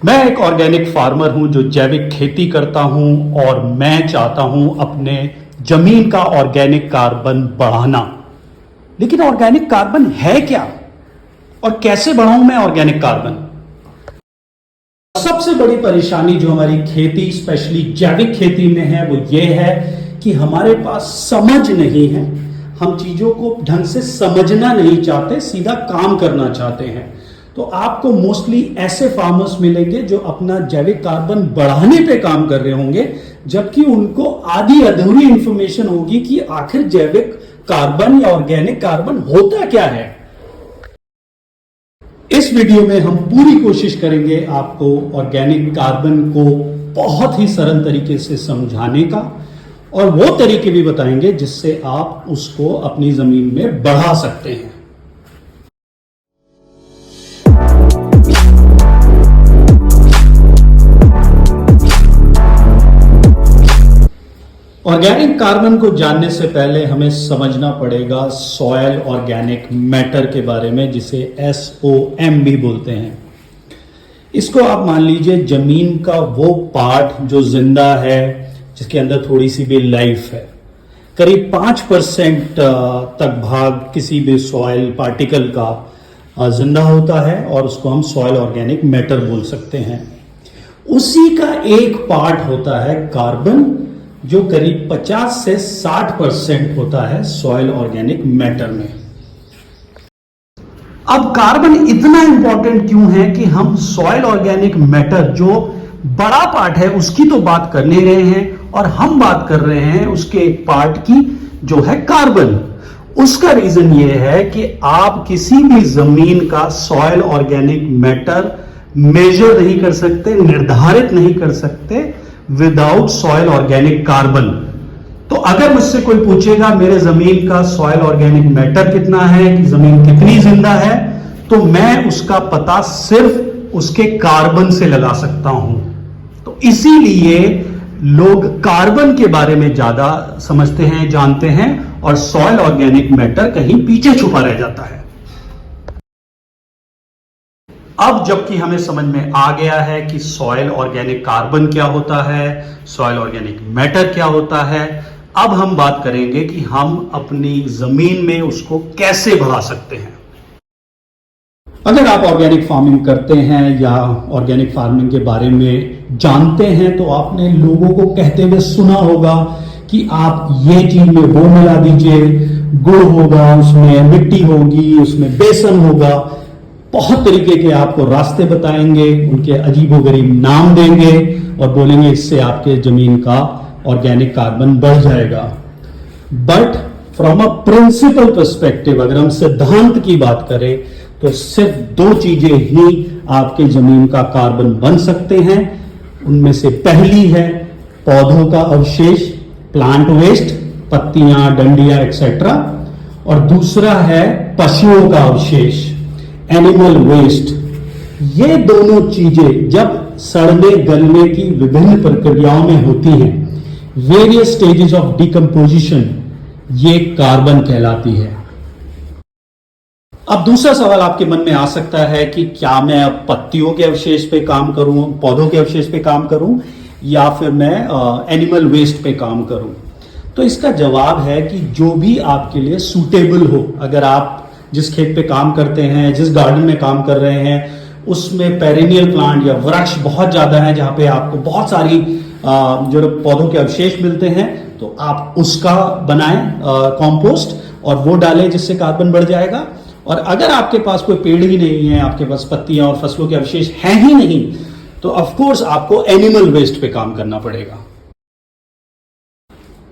मैं एक organic farmer हूं जो जैविक खेती करता हूं और मैं चाहता हूं अपने जमीन का ऑर्गेनिक कार्बन बढ़ाना। लेकिन ऑर्गेनिक कार्बन है क्या और कैसे बढ़ाऊं मैं ऑर्गेनिक कार्बन? सबसे बड़ी परेशानी जो हमारी खेती स्पेशली जैविक खेती में है वो ये है कि हमारे पास समझ नहीं है। हम चीजों को ढंग से समझना नहीं चाहते, सीधा काम करना चाहते हैं। तो आपको मोस्टली ऐसे फार्मर्स मिलेंगे जो अपना जैविक कार्बन बढ़ाने पे काम कर रहे होंगे, जबकि उनको आधी अधूरी इंफॉर्मेशन होगी कि आखिर जैविक कार्बन या ऑर्गेनिक कार्बन होता क्या है। इस वीडियो में हम पूरी कोशिश करेंगे आपको ऑर्गेनिक कार्बन को बहुत ही सरल तरीके से समझाने का, और वो तरीके भी बताएंगे जिससे आप उसको अपनी जमीन में बढ़ा सकते हैं। ऑर्गेनिक कार्बन को जानने से पहले हमें समझना पड़ेगा सॉयल ऑर्गेनिक मैटर के बारे में, जिसे SOM भी बोलते हैं। इसको आप मान लीजिए जमीन का वो पार्ट जो जिंदा है, जिसके अंदर थोड़ी सी भी लाइफ है। करीब 5% तक भाग किसी भी सॉयल पार्टिकल का जिंदा होता है और उसको हम सॉयल ऑर्गेनिक मैटर बोल सकते हैं। उसी का एक पार्ट होता है कार्बन, जो करीब 50 से 60% होता है सॉयल ऑर्गेनिक मैटर में। अब कार्बन इतना इंपॉर्टेंट क्यों है कि हम सॉयल ऑर्गेनिक मैटर जो बड़ा पार्ट है उसकी तो बात कर नहीं रहे हैं, और हम बात कर रहे हैं उसके एक पार्ट की जो है कार्बन। उसका रीजन ये है कि आप किसी भी जमीन का सॉयल ऑर्गेनिक मैटर मेजर नहीं कर सकते, निर्धारित नहीं कर सकते विदाउट सॉयल ऑर्गेनिक कार्बन। तो अगर मुझसे कोई पूछेगा मेरे जमीन का सॉयल ऑर्गेनिक मैटर कितना है, कि जमीन कितनी जिंदा है, तो मैं उसका पता सिर्फ उसके कार्बन से लगा सकता हूं। तो इसीलिए लोग कार्बन के बारे में ज्यादा समझते हैं, जानते हैं, और सॉयल ऑर्गेनिक मैटर कहीं पीछे छुपा रह जाता है। अब जबकि हमें समझ में आ गया है कि सॉयल ऑर्गेनिक कार्बन क्या होता है, सॉयल ऑर्गेनिक मैटर क्या होता है, अब हम बात करेंगे कि हम अपनी जमीन में उसको कैसे बढ़ा सकते हैं। अगर आप ऑर्गेनिक फार्मिंग करते हैं या ऑर्गेनिक फार्मिंग के बारे में जानते हैं, तो आपने लोगों को कहते हुए सुना होगा कि आप ये चीज में वो मिला दीजिए, गुड़ होगा, उसमें मिट्टी होगी, उसमें बेसन होगा। बहुत तरीके के आपको रास्ते बताएंगे, उनके अजीबोगरीब नाम देंगे और बोलेंगे इससे आपके जमीन का ऑर्गेनिक कार्बन बढ़ जाएगा। But from a principle perspective, अगर हम सिद्धांत की बात करें, तो सिर्फ 2 चीजें ही आपके जमीन का कार्बन बन सकते हैं। उनमें से पहली है पौधों का अवशेष, प्लांट वेस्ट, पत्तियां, डंडियां एक्सेट्रा, और दूसरा है पशुओं का अवशेष, एनिमल वेस्ट। ये दोनों चीजें जब सड़ने गलने की विभिन्न प्रक्रियाओं में होती हैं, वेरियस स्टेजेस ऑफ डिकम्पोजिशन, ये कार्बन कहलाती है। अब दूसरा सवाल आपके मन में आ सकता है कि क्या मैं अब पत्तियों के अवशेष पे काम करूं, पौधों के अवशेष पे काम करूं, या फिर मैं एनिमल वेस्ट पे काम करूं? तो इसका जवाब है कि जो भी आपके लिए सूटेबल हो। अगर आप जिस खेत पे काम करते हैं, जिस गार्डन में काम कर रहे हैं, उसमें पेरेनियल प्लांट या वृक्ष बहुत ज्यादा है, जहां पे आपको बहुत सारी जो पौधों के अवशेष मिलते हैं, तो आप उसका बनाएं कॉम्पोस्ट और वो डालें, जिससे कार्बन बढ़ जाएगा। और अगर आपके पास कोई पेड़ ही नहीं है, आपके पास पत्तियां और फसलों के अवशेष हैं ही नहीं, तो ऑफकोर्स आपको एनिमल वेस्ट पे काम करना पड़ेगा।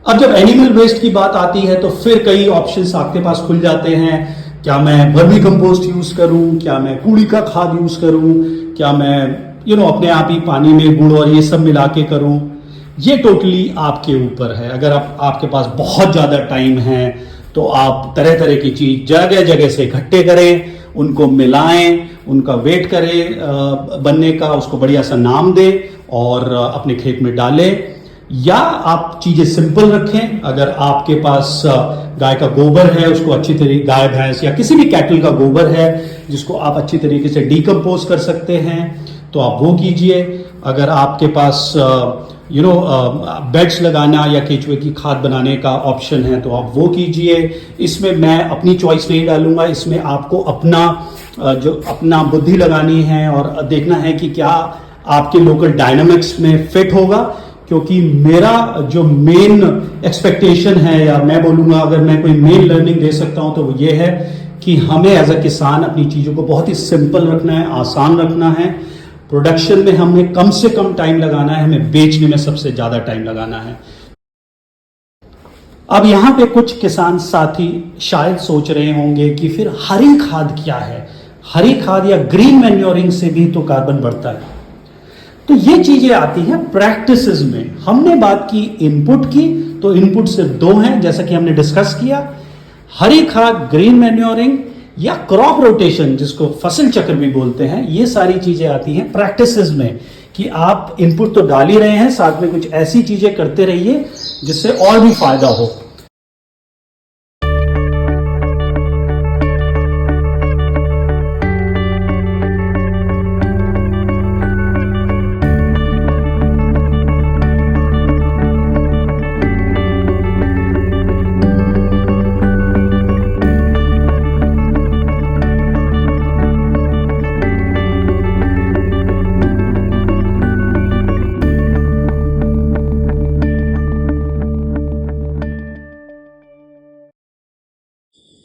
अब जब एनिमल वेस्ट की बात आती है तो फिर कई ऑप्शंस आपके पास खुल जाते हैं। क्या मैं वर्मी कंपोस्ट यूज करूं, क्या मैं कूड़ी का खाद यूज करूं, क्या मैं अपने आप ही पानी में गुड़ और ये सब मिला के करूं? ये टोटली आपके ऊपर है। अगर आपके पास बहुत ज्यादा टाइम है तो आप तरह तरह की चीज जगह जगह से इकट्ठे करें, उनको मिलाएं, उनका वेट करें बनने का, उसको बढ़िया सा नाम दें और अपने खेत में डालें। या आप चीजें सिंपल रखें। अगर आपके पास गाय का गोबर है, उसको अच्छी तरीके, गाय भैंस या किसी भी कैटल का गोबर है जिसको आप अच्छी तरीके से डिकम्पोज कर सकते हैं, तो आप वो कीजिए। अगर आपके पास बेड्स लगाना या केचुए की खाद बनाने का ऑप्शन है तो आप वो कीजिए। इसमें मैं अपनी चॉइस नहीं डालूंगा, इसमें आपको अपना बुद्धि लगानी है और देखना है कि क्या आपके लोकल डायनामिक्स में फिट होगा। क्योंकि मेरा जो मेन एक्सपेक्टेशन है, या मैं बोलूंगा अगर मैं कोई मेन लर्निंग दे सकता हूं तो वो ये है कि हमें एज अ किसान अपनी चीजों को बहुत ही सिंपल रखना है, आसान रखना है। प्रोडक्शन में हमें कम से कम टाइम लगाना है, हमें बेचने में सबसे ज्यादा टाइम लगाना है। अब यहां पे कुछ किसान साथी शायद सोच रहे होंगे कि फिर हरी खाद क्या है, हरी खाद या ग्रीन मैन्योरिंग से भी तो कार्बन बढ़ता है। तो ये चीजें आती हैं प्रैक्टिसेस में। हमने बात की इनपुट की, तो इनपुट सिर्फ दो हैं जैसा कि हमने डिस्कस किया, हरी खाद, ग्रीन मैन्योरिंग या क्रॉप रोटेशन जिसको फसल चक्र भी बोलते हैं। ये सारी चीजें आती हैं प्रैक्टिसेस में कि आप इनपुट तो डाल ही रहे हैं, साथ में कुछ ऐसी चीजें करते रहिए जिससे और भी फायदा हो।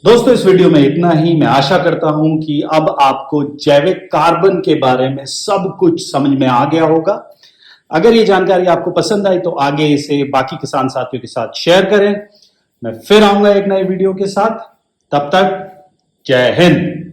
दोस्तों इस वीडियो में इतना ही। मैं आशा करता हूं कि अब आपको जैविक कार्बन के बारे में सब कुछ समझ में आ गया होगा। अगर ये जानकारी आपको पसंद आई तो आगे इसे बाकी किसान साथियों के साथ शेयर करें। मैं फिर आऊंगा एक नए वीडियो के साथ, तब तक जय हिंद।